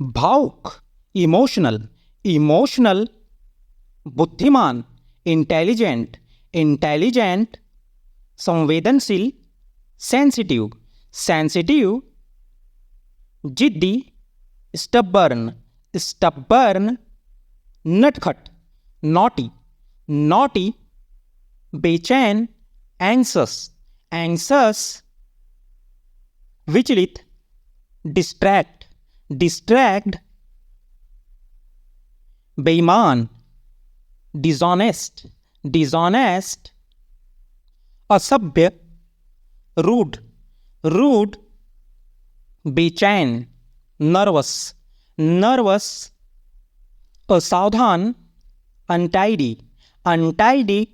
भावुक emotional, emotional बुद्धिमान intelligent, intelligent संवेदनशील सेंसिटिव, सेंसिटिव जिद्दी स्टबर्न, स्टबर्न नटखट नॉटी, नॉटी बेचैन एंग्सस, एंग्सस विचलित डिस्ट्रैक्ट, डिस्ट्रैक्ट बेईमान डिसऑनेस्ट, डिसऑनेस्ट असभ्य रूड, रूड बेचैन नर्वस, नर्वस असावधान अनटाइडी, अनटाइडी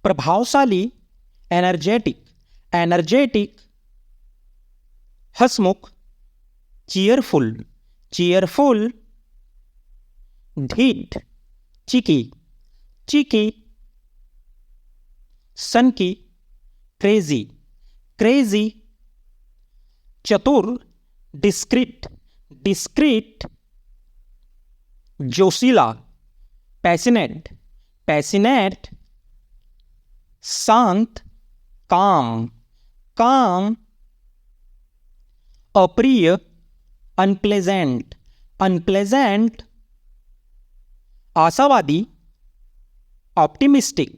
प्रभावशाली एनर्जेटिक, एनर्जेटिक हसमुख चीयरफुल, चीयरफुल ढीठ चिकी, चिकी सनकी क्रेजी, क्रेजी चतुर डिस्क्रीट, डिस्क्रीट जोशीला पैसिनेट, पैसिनेट शांत काम, काम अप्रिय अनप्लेजेंट, अनप्लेजेंट आशावादी ऑप्टिमिस्टिक,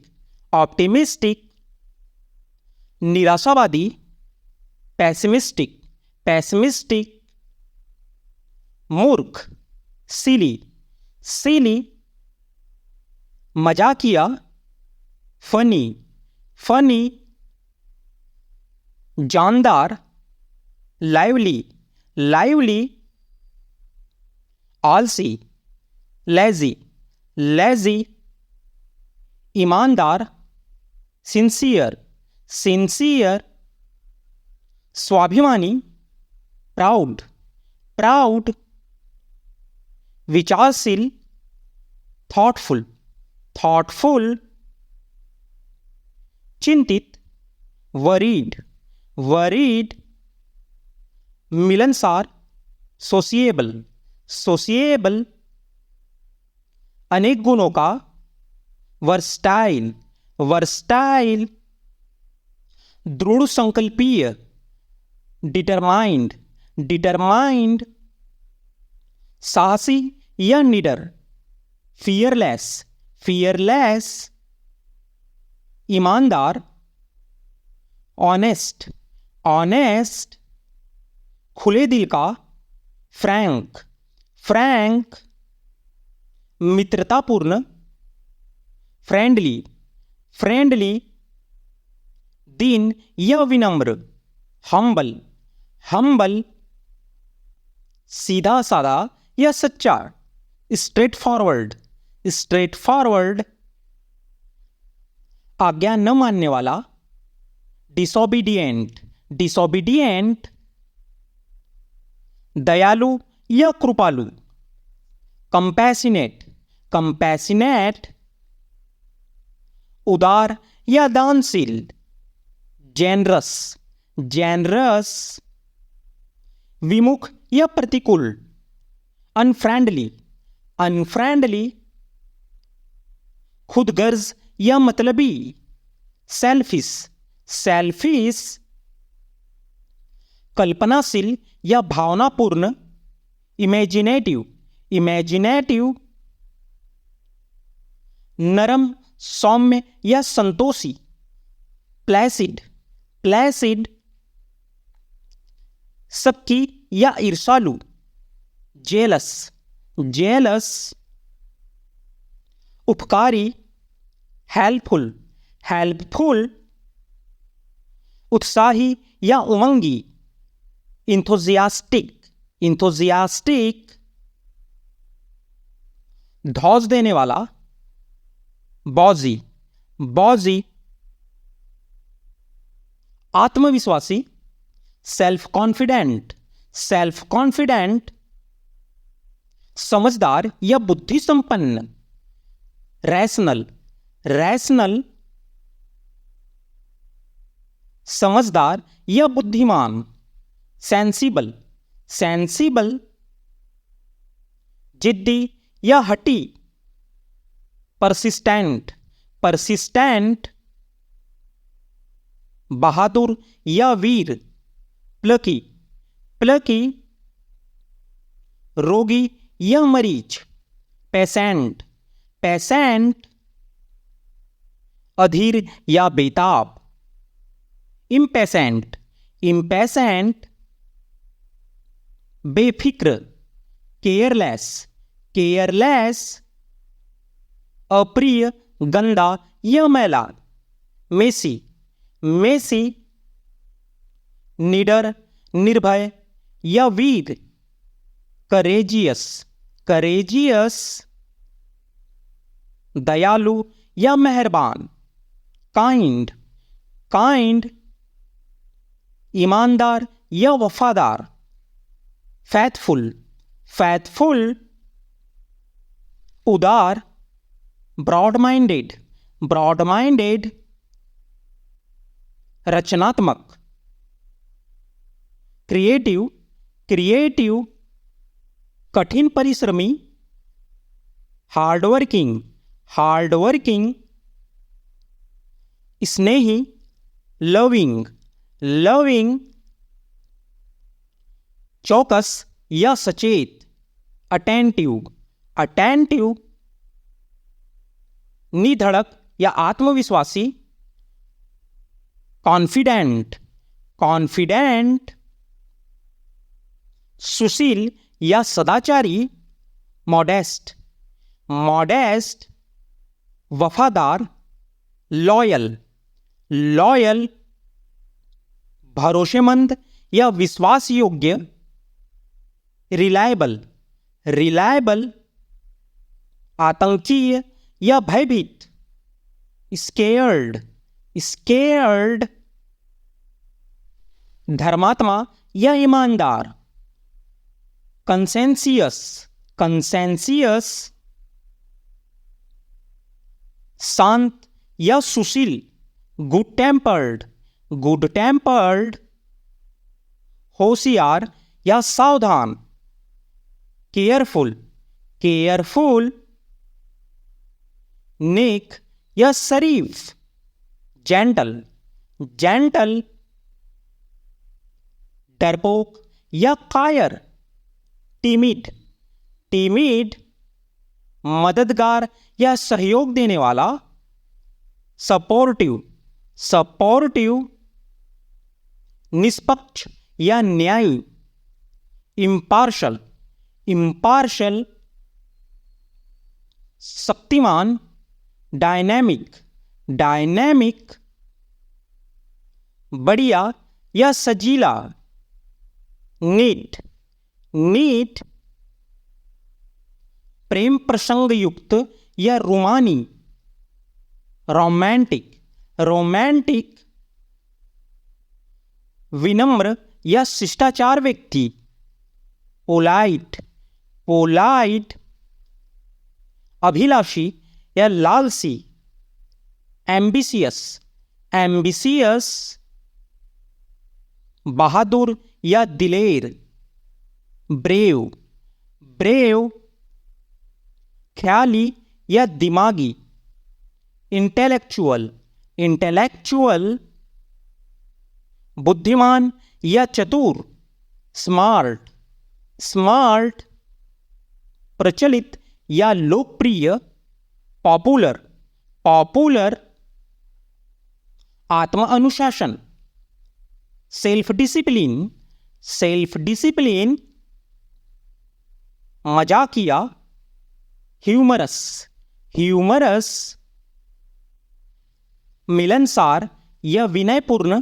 ऑप्टिमिस्टिक निराशावादी पैसिमिस्टिक, पैसिमिस्टिक मूर्ख सिली, सिली मजाकिया फनी, फनी जानदार लाइवली, लाइवली आलसी लेजी, लेजी ईमानदार सिंसियर, सिंसियर स्वाभिमानी प्राउड, प्राउड विचारशील थॉटफुल, थॉटफुल चिंतित वरीड, वरीड मिलनसार सोसिएबल, सोसिएबल अनेक गुणों का वर्सटाइल, वर्सटाइल दृढ़ संकल्पीय डिटरमाइंड, डिटरमाइंड साहसी या निडर फियरलेस, फियरलेस ईमानदार ऑनेस्ट, ऑनेस्ट खुले दिल का फ्रैंक, फ्रैंक मित्रतापूर्ण फ्रेंडली, फ्रेंडली दीन या विनम्र हम्बल, हम्बल सीधा साधा या सच्चा स्ट्रेट फॉरवर्ड, स्ट्रेट फॉरवर्ड आज्ञा न मानने वाला डिसोबीडिएंट, डिसोबीडिएंट दयालु या कृपालु कंपैसिनेट, कंपैसिनेट उदार या दानशील जेनरस, जेनरस विमुख या प्रतिकूल अनफ्रेंडली, अनफ्रेंडली खुदगर्ज या मतलबी सेल्फिश, सेल्फिश कल्पनाशील या भावनापूर्ण इमेजिनेटिव, इमेजिनेटिव नरम सौम्य या संतोषी प्लेसिड, प्लेसिड सबकी या ईर्षालु जेलस, जेलस उपकारी हेल्पफुल, हेल्पफुल उत्साही या उमंगी इंथुजियास्टिक, इंथुजियास्टिक धौस देने वाला बॉजी, बॉजी आत्मविश्वासी सेल्फ कॉन्फिडेंट, सेल्फ कॉन्फिडेंट समझदार या बुद्धि संपन्न रैशनल, रैशनल समझदार या बुद्धिमान सेंसिबल, सेंसिबल, जिद्दी या हठी, परसिस्टेंट, परसिस्टेंट, बहादुर या वीर, प्लकी, प्लकी, रोगी या मरीज, पेशेंट, पेशेंट, अधीर या बेताब, इम्पेशेंट, इम्पेशेंट, बेफिक्र, केयरलेस, केयरलेस, अप्रिय, गंदा या मैला, मेसी, मेसी, निडर, निर्भय या वीर, करेजियस, करेजियस, दयालु या मेहरबान, काइंड, काइंड, ईमानदार या वफादार, फैथफुल, फैथफुल, उदार, ब्रॉड माइंडेड, ब्रॉड माइंडेड, रचनात्मक, क्रिएटिव, क्रिएटिव, कठिन परिश्रमी, हार्डवर्किंग, हार्डवर्किंग, स्नेही, लविंग, लविंग, चौकस या सचेत, अटेंटिव, अटेंटिव, निधड़क या आत्मविश्वासी, कॉन्फिडेंट, कॉन्फिडेंट, सुशील या सदाचारी, मॉडेस्ट, मॉडेस्ट, वफादार, लॉयल, लॉयल, भरोसेमंद या विश्वास योग्य, रिलायबल, रिलायबल, आतंकीय या भयभीत, स्केयर्ड, स्केयर्ड, धर्मात्मा या ईमानदार, कंसेंसियस, कंसेंसियस, शांत या सुशील, गुड टेम्पर्ड, गुड टेम्पर्ड, होशियार या सावधान, केयरफुल, केयरफुल, नेक या शरीफ, जेंटल, जेंटल, डरपोक या कायर, टिमिड, टिमिड, मददगार या सहयोग देने वाला, सपोर्टिव, सपोर्टिव, निष्पक्ष या न्यायी, impartial, impartial, Shaktimaan, dynamic, dynamic, बढ़िया या सजीला, नीट, नीट, प्रेम प्रसंग युक्त या रूमानी, रोमांटिक, रोमांटिक, विनम्र या शिष्टाचार व्यक्ति, पोलाइट, पोलाइट, अभिलाषी या लालसी, एम्बिशियस, एम्बिशियस, बहादुर या दिलेर, ब्रेव, ब्रेव, ख्याली या दिमागी, इंटेलेक्चुअल, इंटेलेक्चुअल, बुद्धिमान या चतुर, स्मार्ट, स्मार्ट, प्रचलित या लोकप्रिय, पॉपुलर, पॉपुलर, आत्म अनुशासन, सेल्फ डिसिप्लिन, सेल्फ डिसिप्लिन, मजाकिया, ह्यूमरस, ह्यूमरस, मिलनसार या विनयपूर्ण,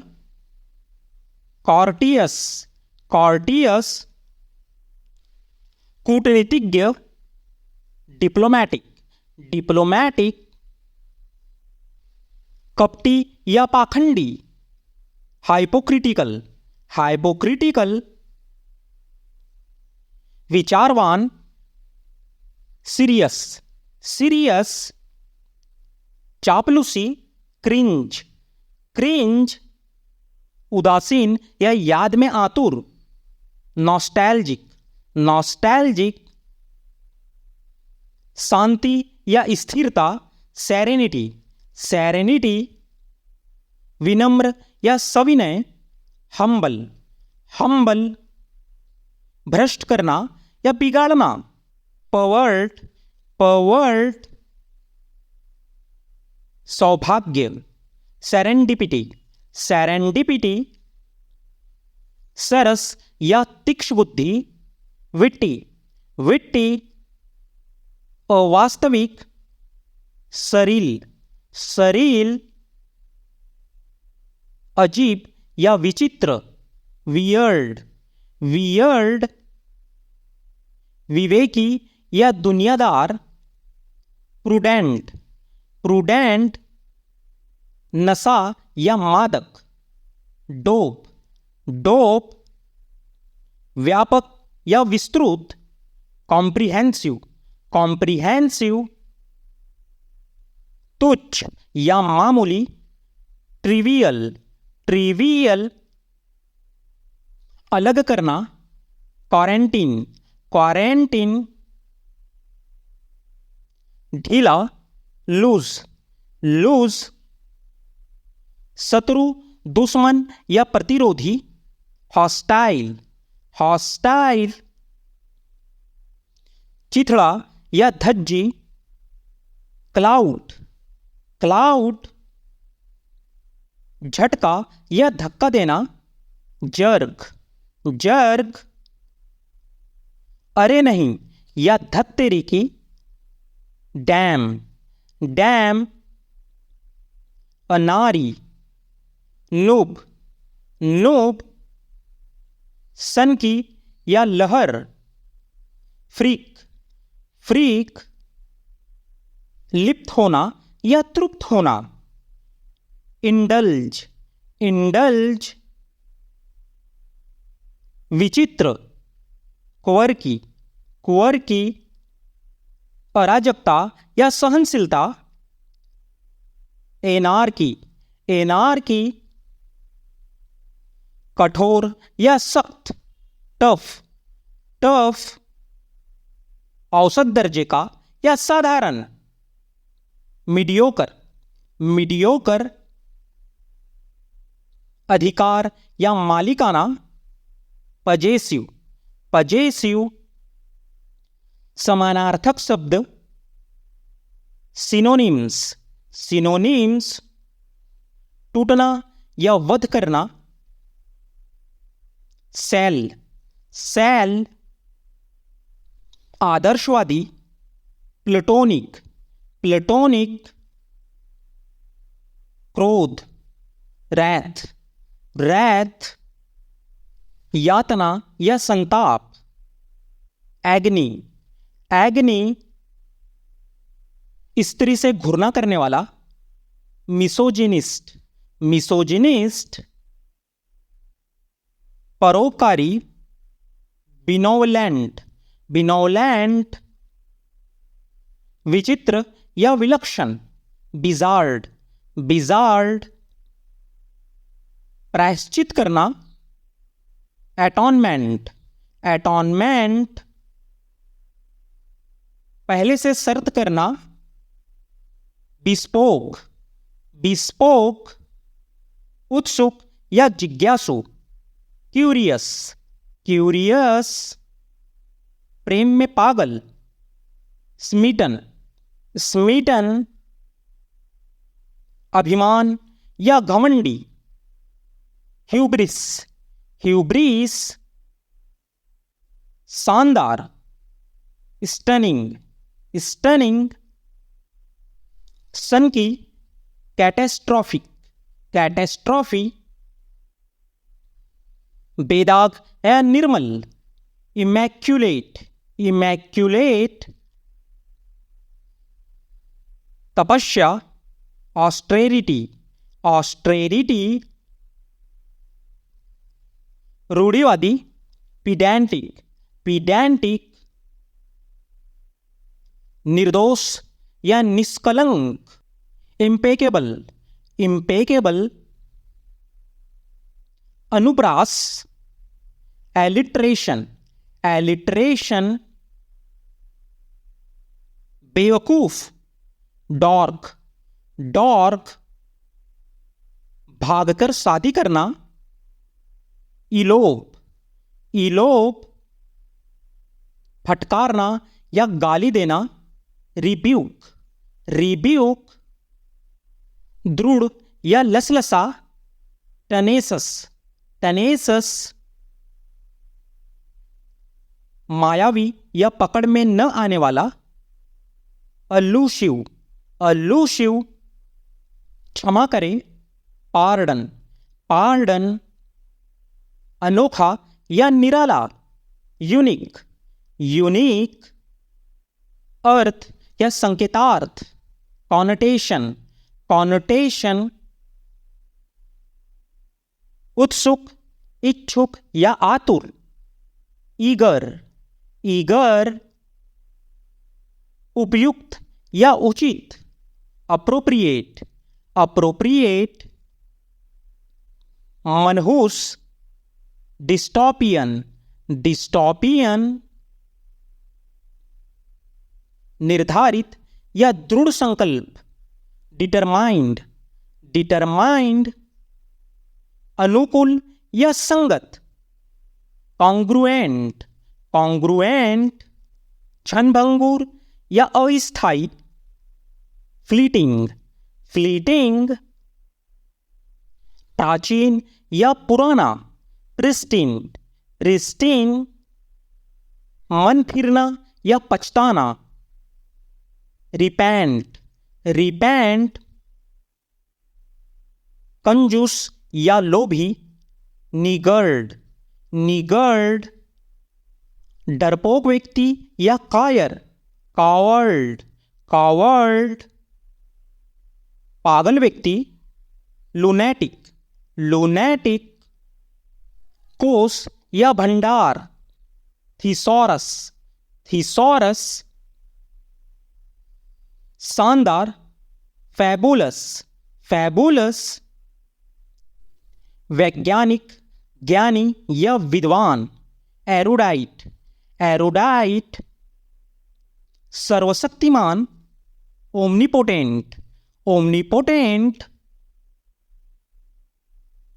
कॉर्टियस, कॉर्टियस, कूटनीतिज्ञ, डिप्लोमैटिक, डिप्लोमैटिक, कपटी या पाखंडी, हाइपोक्रिटिकल, हाइपोक्रिटिकल, विचारवान, सीरियस, सीरियस, चापलूसी, क्रिंज, क्रिंज, उदासीन या याद में आतुर, नॉस्टैल्जिक, नॉस्टैल्जिक। शांति या स्थिरता, सेरेनिटी, सेरेनिटी। विनम्र या सविनय, हम्बल, हम्बल। भ्रष्ट करना या बिगाड़ना, पर्वर्ट, पर्वर्ट। सौभाग्य, सेरेंडिपिटी, सेरेंडिपिटी। सरस या तीक्ष्ण बुद्धि, विट्टी, विट्टी। अवास्तविक, सरील, सरील। अजीब या विचित्र, वियर्ड, वियर्ड। विवेकी या दुनियादार, प्रूडेंट, प्रूडेंट। नशा या मादक, डोप, डोप। व्यापक या विस्तृत, कॉम्प्रिहेंसिव, कॉम्प्रिहेंसिव। तुच्छ या मामूली, ट्रिवियल, ट्रिवियल। अलग करना, क्वारंटीन, क्वारंटीन। ढीला, लूज, लूज। शत्रु, दुश्मन या प्रतिरोधी, हॉस्टाइल, हॉस्टाइल। चिथड़ा या धज्जी, क्लाउड, क्लाउड। झटका या धक्का देना, जर्ग, जर्ग। अरे नहीं या धत तेरी की, डैम, डैम। अनारी, नूब, नूब। सन की या लहर, फ्रीक, फ्रीक। लिप्त होना या तृप्त होना, इंडल्ज, इंडल्ज। विचित्र, क्वर्की, क्वर्की। अराजकता या सहनशीलता, एनार्की, एनार्की। कठोर या सख्त, टफ, टफ। औसत दर्जे का या साधारण, मीडियोकर, मीडियोकर। अधिकार या मालिकाना, पजेसिव, पजेसिव। समानार्थक शब्द, सिनोनिम्स, सिनोनिम्स। टूटना या वध करना, सेल, सेल। आदर्शवादी, प्लेटोनिक, प्लेटोनिक। क्रोध, रैथ, रैथ। यातना या संताप, एग्नी, एग्नी। स्त्री से घृणा करने वाला, मिसोजिनिस्ट, मिसोजिनिस्ट। परोपकारी, बिनोवलेंट, बिनोवलेंट। विचित्र या विलक्षण, बिजार्ड, बिजार्ड। प्रायश्चित करना, एटॉनमेंट, एटॉनमेंट। पहले से शर्त करना, बिस्पोक, बिस्पोक। उत्सुक या जिज्ञासु, क्यूरियस, क्यूरियस। प्रेम में पागल, स्मीटन, स्मीटन। अभिमान या घमंडी, ह्यूब्रिस, ह्यूब्रिस। शानदार, स्टनिंग, स्टनिंग। सन की, कैटेस्ट्रॉफिक, कैटेस्ट्रॉफी। बेदाग या निर्मल, इमैक्युलेट, इमैक्युलेट। तपस्या, ऑस्ट्रेरिटी, ऑस्ट्रेरिटी। रूढ़िवादी, पीडेंटिक, पीडेंटिक। निर्दोष या निष्कलंक, इम्पेकेबल, इम्पेकेबल। अनुप्रास, एलिट्रेशन, एलिट्रेशन, बेवकूफ, डॉर्क, डॉर्क, भागकर शादी करना, इलोप, इलोप, फटकारना या गाली देना, रिब्यूक, रिब्यूक, दृढ़ या लसलसा, टनेसस, टनेसस, मायावी या पकड़ में न आने वाला, अल्लूशिव, अल्लूशिव, क्षमा करें, पार्डन, पार्डन, अनोखा या निराला, यूनिक, यूनिक, अर्थ या संकेतार्थ, कॉनोटेशन, कॉनोटेशन, उत्सुक, इच्छुक या आतुर, ईगर, ईगर, उपयुक्त या उचित, अप्रोप्रिएट, अप्रोप्रिएट, मनहूस, डिस्टोपियन, डिस्टोपियन, निर्धारित या दृढ़ संकल्प, डिटरमाइंड, डिटरमाइंड, अनुकूल या संगत, कॉन्ग्रुएंट, कॉन्ग्रुएंट, क्षणभंगुर या अस्थायी, फ्लीटिंग, फ्लीटिंग, प्राचीन या पुराना, प्रिस्टीन, प्रिस्टीन, मन फिरना या पछताना, रिपेंट, रिपेंट, कंजूस या लोभी, निगर्ड, निगर्ड, डरपोक व्यक्ति या कायर, कावर्ड, कावर्ड, पागल व्यक्ति, लुनैटिक, लुनैटिक, कोष या भंडार, थिसॉरस, थिसॉरस, शानदार, फैबुलस, फैबुलस, वैज्ञानिक, ज्ञानी या विद्वान, एरुडाइट, एरुडाइट, सर्वशक्तिमान, ओमनीपोटेंट, ओमनीपोटेंट,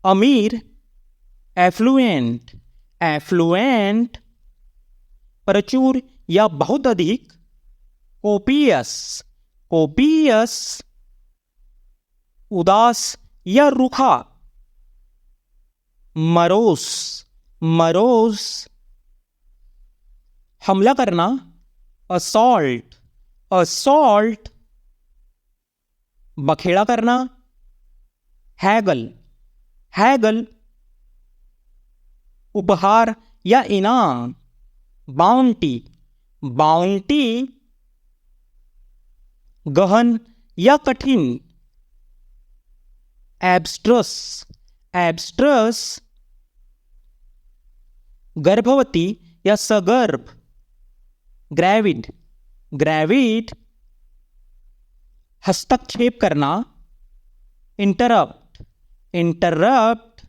अमीर, एफ्लुएंट, एफ्लुएंट, प्रचुर या बहुत अधिक, कोपियस, कोपियस, उदास या रूखा, मरोस, मरोस, हमला करना, असॉल्ट, असॉल्ट, बखेड़ा करना, हैगल, हैगल, उपहार या इनाम, बाउंटी, बाउंटी, गहन या कठिन, एब्स्ट्रस, एब्स्ट्रस, गर्भवती या सगर्भ, ग्रेविड, ग्रेविड, हस्तक्षेप करना, इंटरप्ट, इंटरप्ट,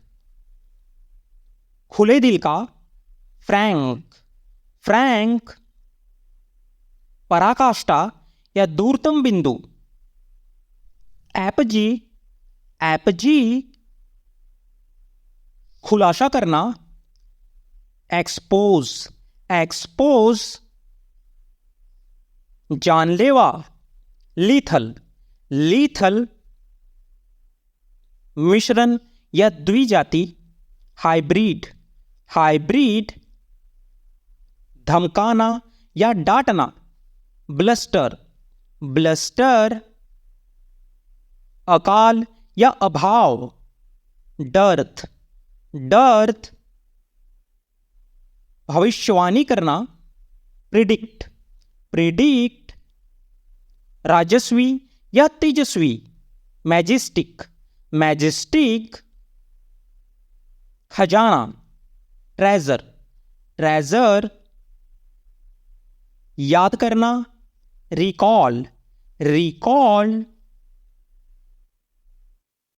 खुले दिल का, फ्रैंक, फ्रैंक, पराकाष्ठा या दूरतम बिंदु, एपजी, एपजी, खुलासा करना, एक्सपोज, एक्सपोज, जानलेवा, लीथल, लीथल, मिश्रण या द्विजाति, हाइब्रिड, हाइब्रिड, धमकाना या डांटना, ब्लस्टर, ब्लस्टर, अकाल या अभाव, डर्थ, डर्थ, भविष्यवाणी करना, प्रिडिक्ट, प्रिडिक्ट, राजस्वी या तेजस्वी, मैजेस्टिक, मैजेस्टिक, खजाना, ट्रेजर, ट्रेजर, याद करना, रिकॉल, रिकॉल,